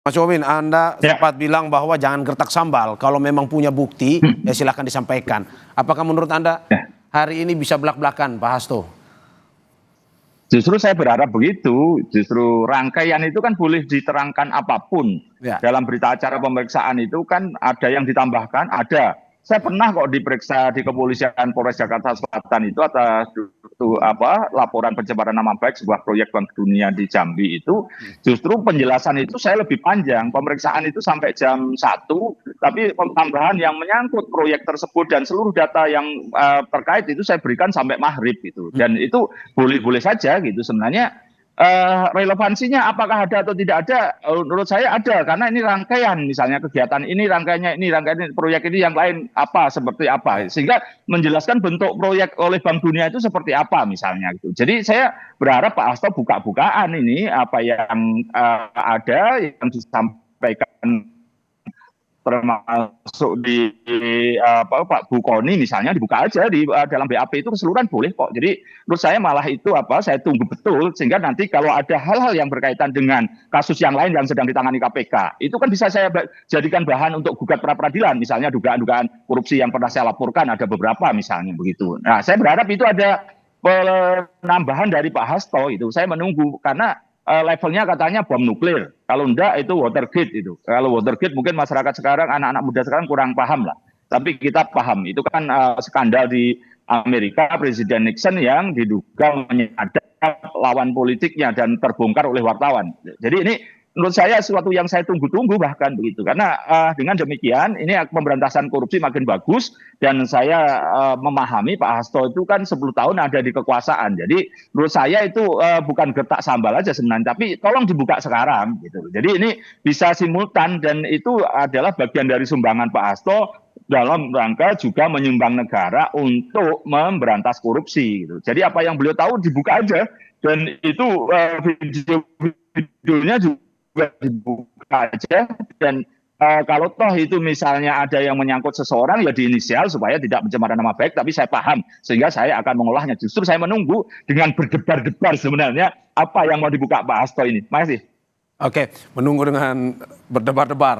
Mas Wamin, Anda Ya, sempat bilang bahwa jangan gertak sambal. Kalau memang punya bukti, ya silahkan disampaikan. Apakah menurut Anda ya. hari ini bisa belak-belakan, Pak Hasto? Justru saya berharap begitu. Justru rangkaian itu kan boleh diterangkan apapun. Ya. Dalam berita acara pemeriksaan itu kan ada yang ditambahkan, ada. Saya pernah kok diperiksa di kepolisian Polres Jakarta Selatan itu atas laporan pencemaran nama baik sebuah proyek Bank Dunia di Jambi itu. Justru penjelasan itu saya lebih panjang. Pemeriksaan itu sampai jam 1, tapi tambahan yang menyangkut proyek tersebut dan seluruh data yang terkait itu saya berikan sampai maghrib gitu. Dan itu boleh-boleh saja gitu sebenarnya. Relevansinya apakah ada atau tidak ada, menurut saya ada, karena ini rangkaian, misalnya kegiatan ini rangkaiannya ini, rangkaian proyek ini yang lain apa, seperti apa, sehingga menjelaskan bentuk proyek oleh Bank Dunia itu seperti apa misalnya gitu. Jadi saya berharap Pak Hasto buka-bukaan ini apa yang ada yang disampaikan, termasuk di Pak Bukoni misalnya, dibuka aja di dalam BAP itu keseluruhan boleh kok. Jadi menurut saya malah itu saya tunggu betul sehingga nanti kalau ada hal-hal yang berkaitan dengan kasus yang lain yang sedang ditangani KPK itu kan bisa saya jadikan bahan untuk gugat pra peradilan, misalnya dugaan-dugaan korupsi yang pernah saya laporkan ada beberapa misalnya begitu. Nah, saya berharap itu ada penambahan dari Pak Hasto itu. Saya menunggu karena levelnya katanya bom nuklir. Kalau enggak itu Watergate itu. Kalau Watergate mungkin masyarakat sekarang, anak-anak muda sekarang kurang paham lah. Tapi kita paham. Itu kan skandal di Amerika, Presiden Nixon yang diduga menyadap lawan politiknya dan terbongkar oleh wartawan. Jadi ini menurut saya sesuatu yang saya tunggu-tunggu bahkan begitu. Karena dengan demikian ini pemberantasan korupsi makin bagus dan saya memahami Pak Hasto itu kan 10 tahun ada di kekuasaan. Jadi menurut saya itu bukan gertak sambal aja sebenarnya, tapi tolong dibuka sekarang gitu. Jadi ini bisa simultan dan itu adalah bagian dari sumbangan Pak Hasto dalam rangka juga menyumbang negara untuk memberantas korupsi gitu. Jadi apa yang beliau tahu dibuka aja dan itu videonya juga dibuka aja dan kalau toh itu misalnya ada yang menyangkut seseorang ya diinisial supaya tidak pencemaran nama baik, tapi saya paham sehingga saya akan mengolahnya. Justru saya menunggu dengan berdebar-debar sebenarnya apa yang mau dibuka Pak Hasto ini. Makasih. Oke, menunggu dengan berdebar-debar.